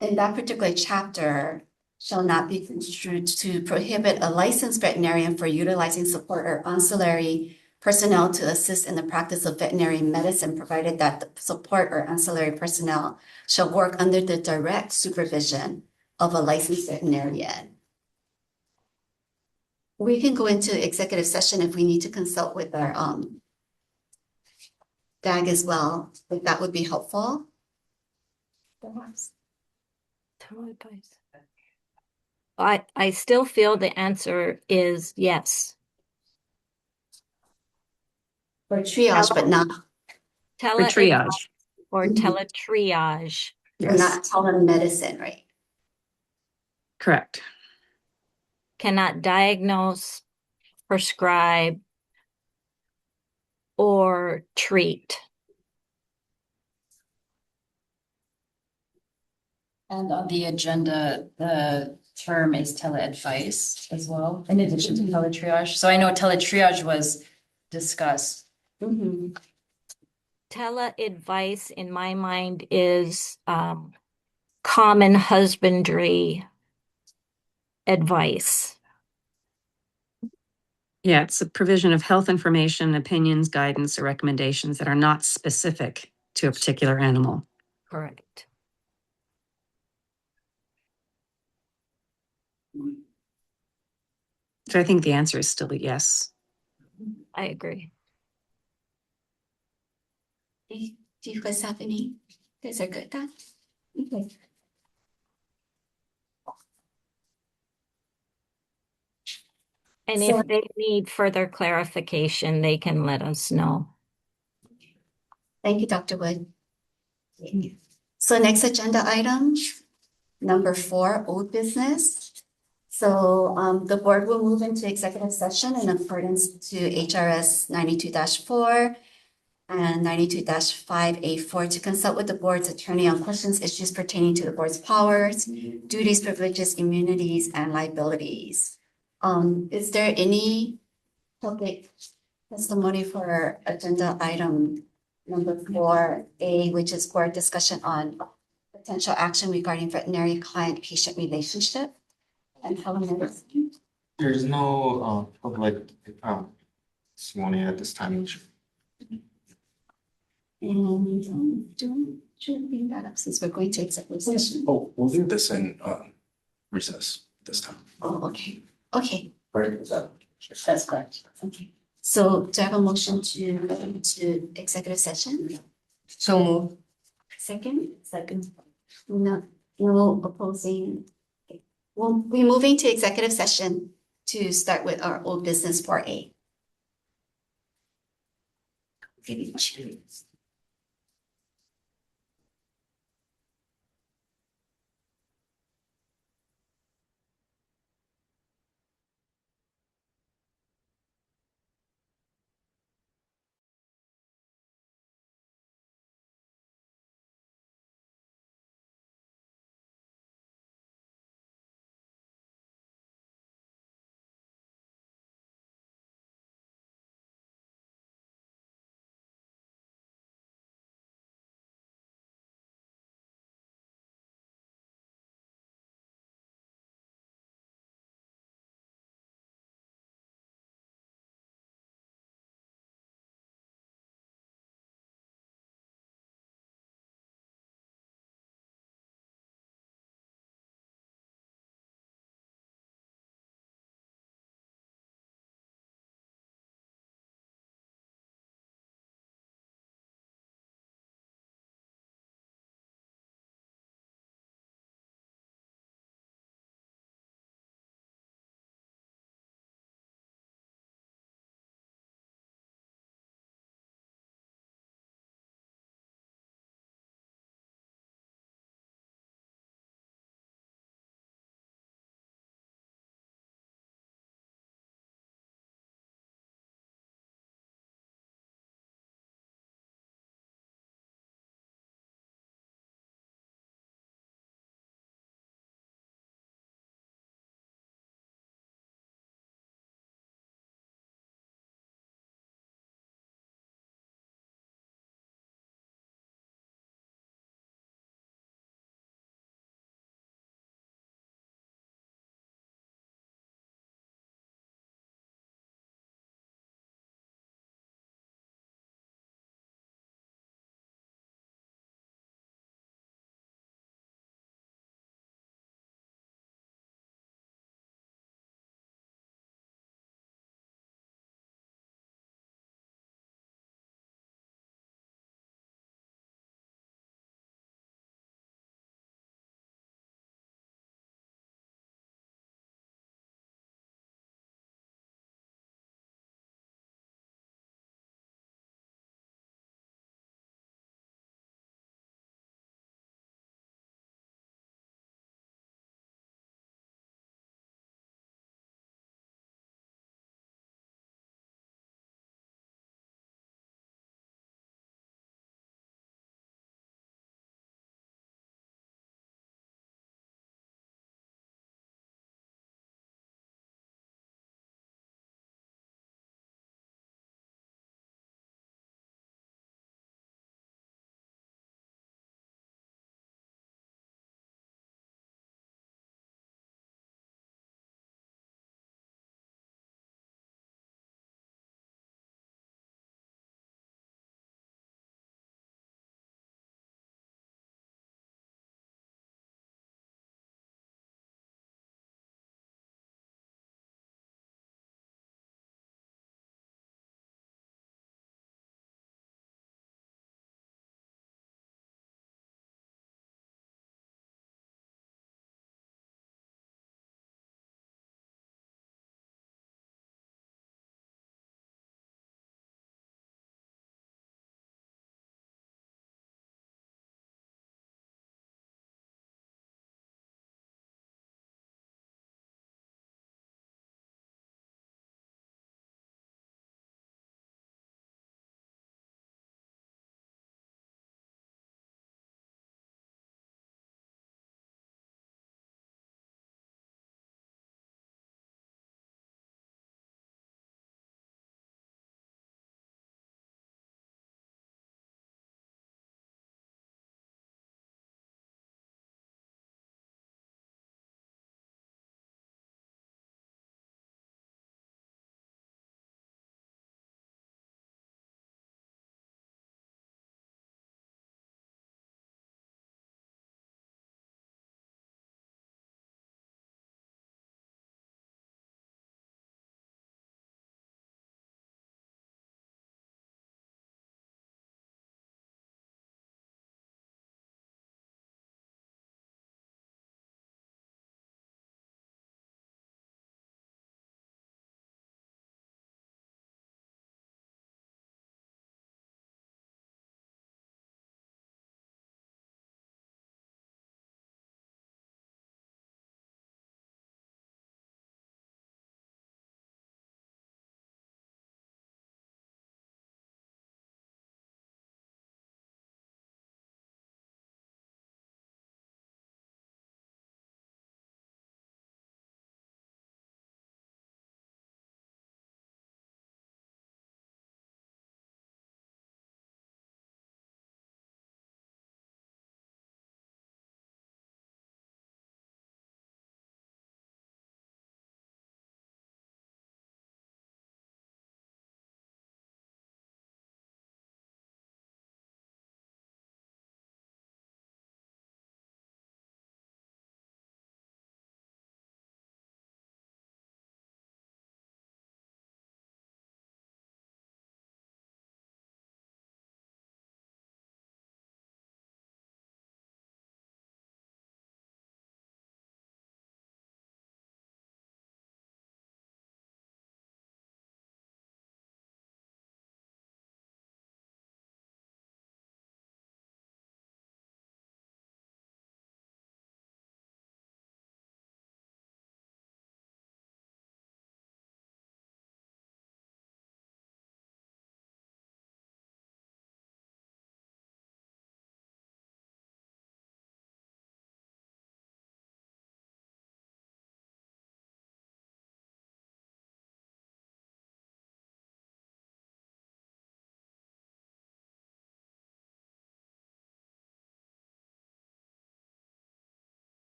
in that particular chapter shall not be construed to prohibit a licensed veterinarian for utilizing support or ancillary personnel to assist in the practice of veterinary medicine, provided that the support or ancillary personnel shall work under the direct supervision of a licensed veterinarian. We can go into executive session if we need to consult with our DAG as well, if that would be helpful. I still feel the answer is yes. For triage, but not For triage. Or tele-triage. for not telemedicine, right? Correct. Cannot diagnose, prescribe, or treat. And on the agenda, the term is tele-advice as well, in addition to tele-triage. So I know tele-triage was discussed. Tele-advice in my mind is common husbandry advice. Yeah, it's a provision of health information, opinions, guidance, or recommendations that are not specific to a particular animal. Correct. So I think the answer is still a yes. I agree. Do you guys have any? You guys are good with that? Okay. And So- if they need further clarification, they can let us know. Thank you, Dr. Wood. So next agenda item, number 4, old business. So the board will move into executive session in accordance to HRS 92-4 and 92-5A4 to consult with the board's attorney on questions, issues pertaining to the board's powers, duties, privileges, immunities, and liabilities. Is there any public testimony for agenda item number 4A, which is board discussion on potential action regarding veterinary client-patient relationship? And Helen, There's no public testimony at this time. and don't bring that up since we're going to executive session. Oh, we'll do this in recess this time. Oh, okay, okay, Right, is that? that's correct. Okay. So do I have a motion to go into executive session? So move. Second? Second. No opposing. Okay. We'll be moving to executive session to start with our old business 4A. Give you choose.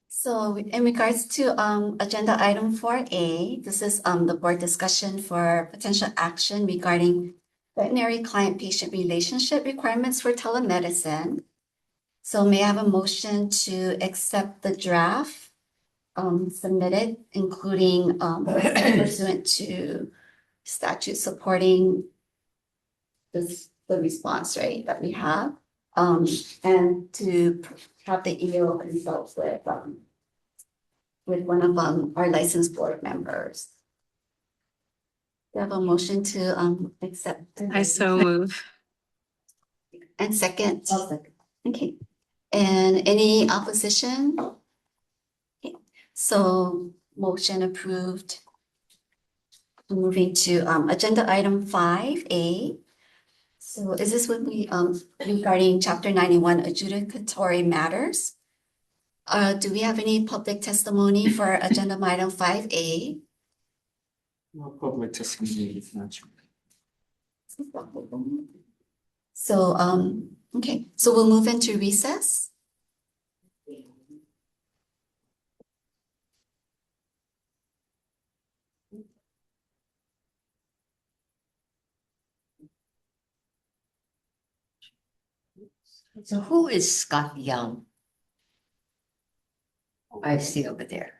So in regards to agenda item 4A, this is the board discussion for potential action regarding veterinary client-patient relationship requirements for telemedicine. So may I have a motion to accept the draft submitted, including pursuant to statute supporting the response, right, that we have, and to have the EO consult with one of our licensed board members. Do you have a motion to accept? I so move. And second? Okay, and any opposition? Okay. So motion approved. Moving to agenda item 5A. So is this when we regarding chapter 91 adjudicatory matters? Do we have any public testimony for agenda item 5A? No public testimony is not. So okay, so we'll move into recess. So who is Scott Young? I see over there.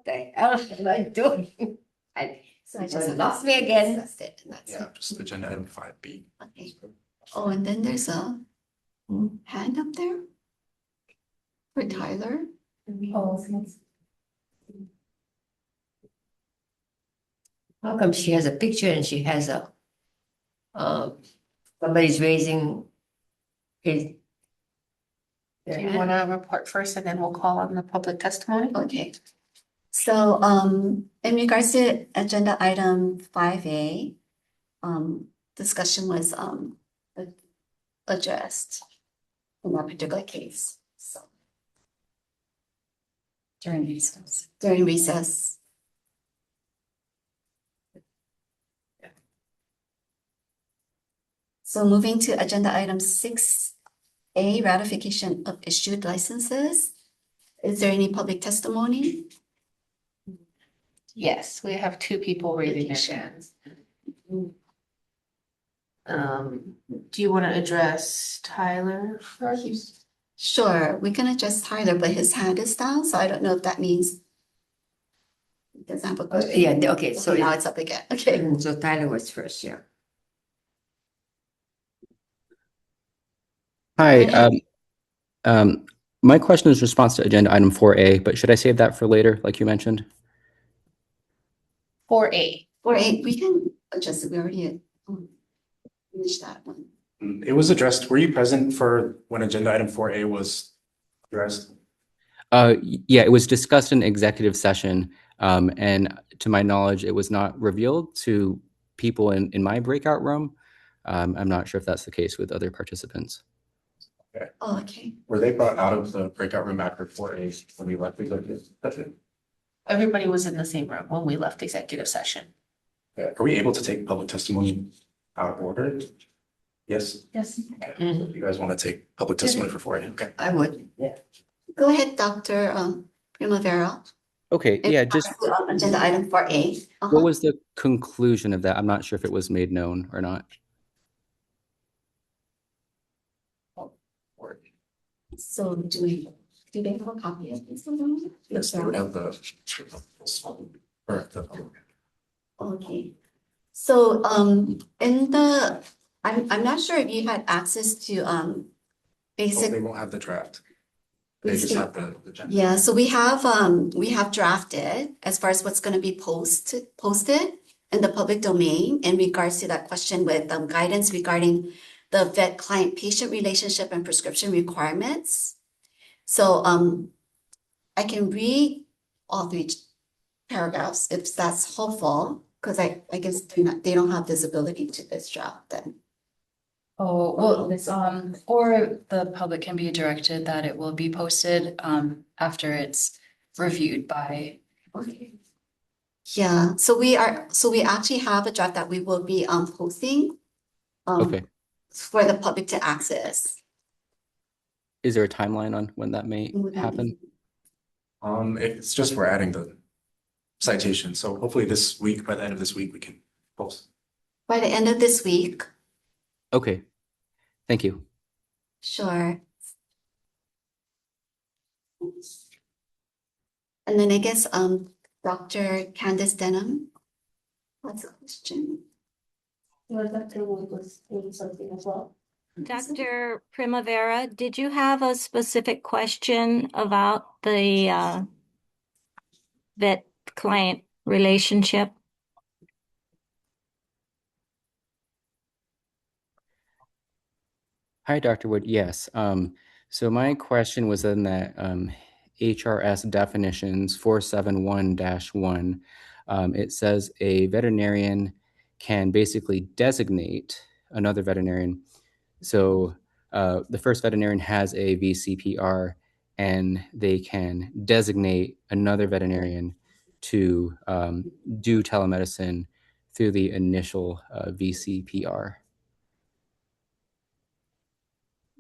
the hell am I doing? So I just Lost me again. That's it, and that's Yeah, it. just agenda item 5B. Okay. Oh, and then there's a hand up there for Tyler. Oh, How come she has a picture and she has a, somebody's raising his. Do you want to report first and then we'll call on the public testimony? Okay. So, in regards to agenda item 5A, discussion was, addressed in that particular case, so during recess. during recess. So moving to agenda item 6A, ratification of issued licenses. Is there any public testimony? Yes, we have two people raising their Okay, hands. Do you want to address Tyler first? Sure, we can address Tyler, but his hand is down, so I don't know if that means he doesn't have a question. Yeah, okay, so Okay, now it's up again, okay. so Tyler was first, yeah. Hi, ahead. my question is response to agenda item 4A, but should I save that for later, like you mentioned? 4A. Or eight, we can adjust it, we already finished that one. It was addressed. Were you present for when agenda item 4A was addressed? Yeah, it was discussed in executive session, and to my knowledge, it was not revealed to people in my breakout room. I'm not sure if that's the case with other participants. Oh, okay. Were they brought out of the breakout room after 4A when we left executive session? Everybody was in the same room when we left executive session. Yeah. Are we able to take public testimony out of order? Yes? Yes. Okay. So if you guys want to take public testimony for 4A, okay. I would, yeah. Go ahead, Dr. Primavera. Okay, In yeah, regards just to, agenda item 4A. what was the conclusion of that? I'm not sure if it was made known or not. So do they have a copy of this? Yes, they would have the. Or the. Okay. So, in the, I'm not sure if you had access to, Oh, basic. they won't have the draft. They just have the agenda. Yeah, so we have drafted as far as what's gonna be posted in the public domain in regards to that question with, guidance regarding the vet client patient relationship and prescription requirements. So, I can read all three paragraphs if that's helpful, because I guess they don't have visibility to this draft then. Oh, well, or the public can be directed that it will be posted, after it's reviewed by. Okay. Yeah, so we actually have a draft that we will be posting Okay. for the public to access. Is there a timeline on when that may happen? It's just we're adding the citation. So hopefully this week, by the end of this week, we can post. By the end of this week, Okay, thank you. sure. And then I guess Dr. Candace Denham, what's the question? Dr. Primavera, did you have a specific question about the vet client relationship? Hi, Dr. Wood. Yes. So my question was in that HRS definitions 471-1. It says a veterinarian can basically designate another veterinarian. So the first veterinarian has a VCPR and they can designate another veterinarian to do telemedicine through the initial VCPR.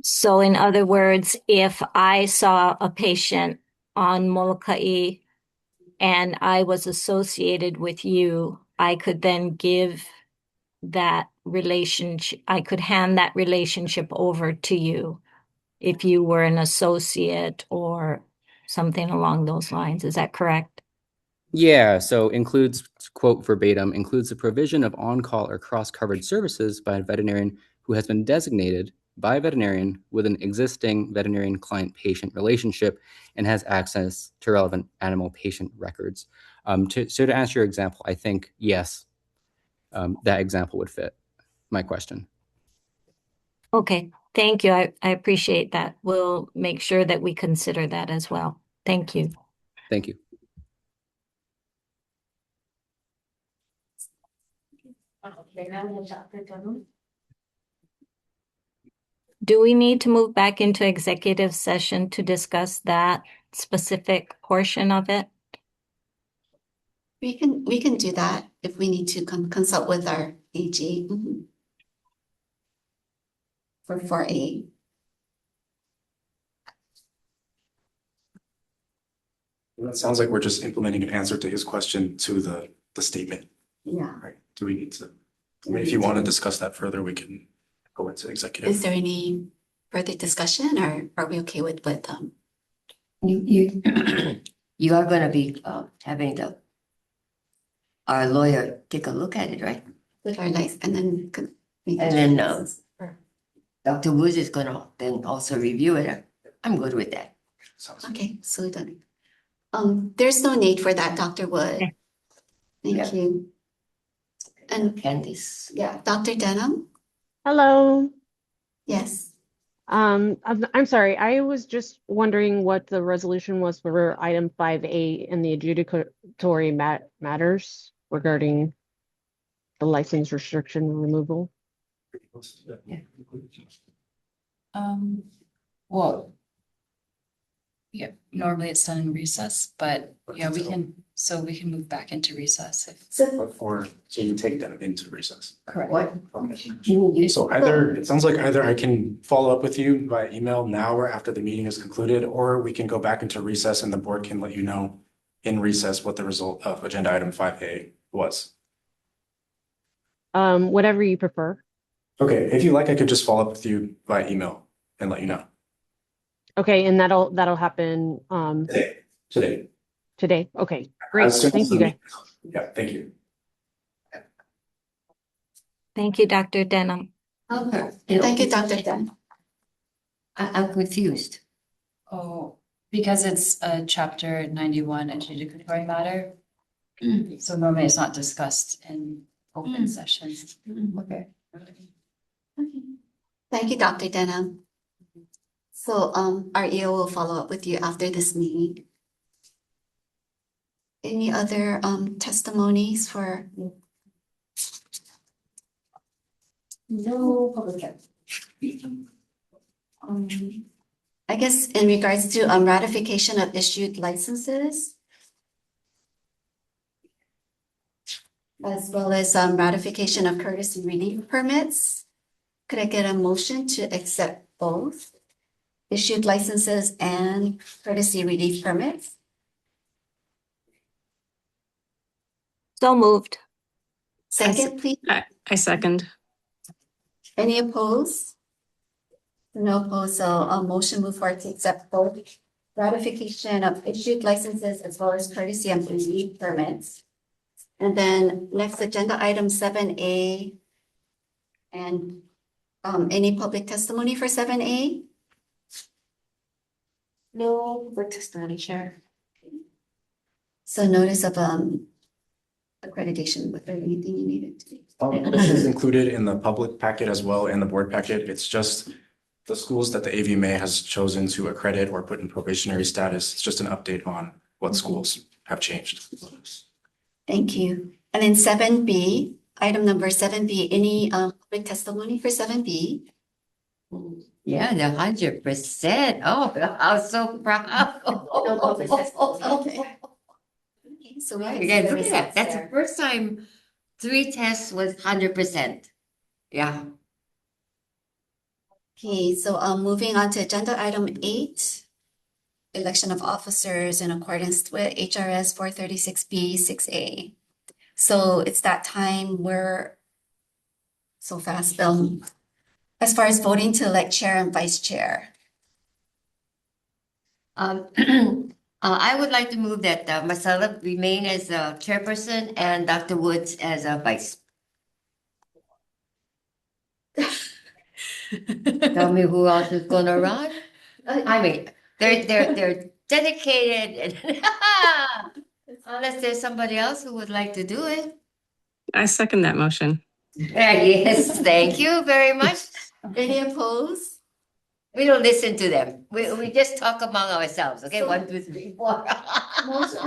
So in other words, if I saw a patient on Molokai and I was associated with you, I could then give that relationship, I could hand that relationship over to you if you were an associate or something along those lines. Is that correct? Yeah, so includes, quote verbatim, includes the provision of on-call or cross-covered services by a veterinarian who has been designated by a veterinarian with an existing veterinarian client-patient relationship and has access to relevant animal patient records. So to answer your example, I think, yes, that example would fit my question. Okay, thank you. I appreciate that. We'll make sure that we consider that as well. Thank you. Thank you. Do we need to move back into executive session to discuss that specific portion of it? We can do that if we need to consult with our AG. For 4A. That sounds like we're just implementing an answer to his question to the statement, Yeah. right? Do we need to, I mean, if you want to discuss that further, we can go into executive. Is there any further discussion or are we okay with You you are gonna be having our lawyer take a look at it, right? our life and then And then Dr. Woods is gonna then also review it. I'm good with that. okay, so done. There's no need for that, Dr. Wood. Okay. Thank you. And Candice. yeah, Dr. Denham? Hello. Yes. I'm sorry. I was just wondering what the resolution was for item 5A in the adjudicatory matters regarding the license restriction removal. Well, yeah, normally it's done in recess, but yeah, we can move back into recess if. So you take them into recess. Correct. What? Okay. So it sounds like either I can follow up with you by email now or after the meeting is concluded, or we can go back into recess and the board can let you know in recess what the result of agenda item 5A was. Whatever you prefer. Okay, if you like, I could just follow up with you by email and let you know. Okay, and that'll happen Today. Okay, great. Thank you, guys. Yeah, thank you. Thank you, Dr. Denham. Okay. Thank you, Dr. Denham. I'm confused. Oh, because it's a chapter 91 adjudicatory matter. So normally it's not discussed in open sessions. Okay. Okay. Thank you, Dr. Denham. So our EO will follow up with you after this meeting. Any other testimonies for? No public. I guess in regards to ratification of issued licenses, as well as ratification of courtesy relief permits, could I get a motion to accept both issued licenses and courtesy relief permits? So moved. Second, please. I second. Any opposed? No opposed, so a motion move forward to accept both ratification of issued licenses as well as courtesy and relief permits. And then next agenda item 7A. And any public testimony for 7A? No public testimony, Chair. So notice of accreditation, was there anything you needed to? This is included in the public packet as well and the board packet. It's just the schools that the AVMA has chosen to accredit or put in probationary status. It's just an update on what schools have changed. Thank you. And then 7B, item number 7B, any public testimony for 7B? Yeah, the 100%. Oh, I'm so proud. Okay. So we Again, look at that. That's the first time 3 tests was 100%. Yeah. Okay, so moving on to agenda item 8, election of officers in accordance with HRS 436B 6A. So it's that time where so fast, as far as voting to elect chair and vice chair. I would like to move that Marcella remain as a chairperson and Dr. Woods as a vice. Tell me who else is gonna run? I mean, they're dedicated and unless there's somebody else who would like to do it. I second that motion. Yes, thank you very much. Any opposed? We don't listen to them. We just talk among ourselves, okay? So- 1, 2, 3, 4.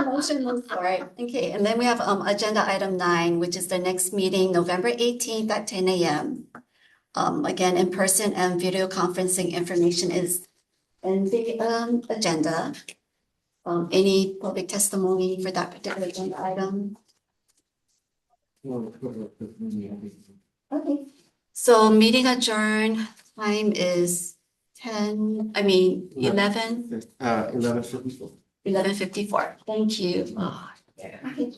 Motion moves forward. Okay, and then we have agenda item 9, which is the next meeting, November 18th at 10 a.m. Again, in person and video conferencing information is in the agenda. Any public testimony for that particular agenda item? Okay, so meeting adjourned, time is 11. 11:54. 11:54. Thank you. Oh, yeah. Okay.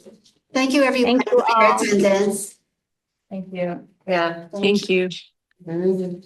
Thank you, everyone, Thank you for your all. attendance. Thank you. Yeah. Thank you. Mhm.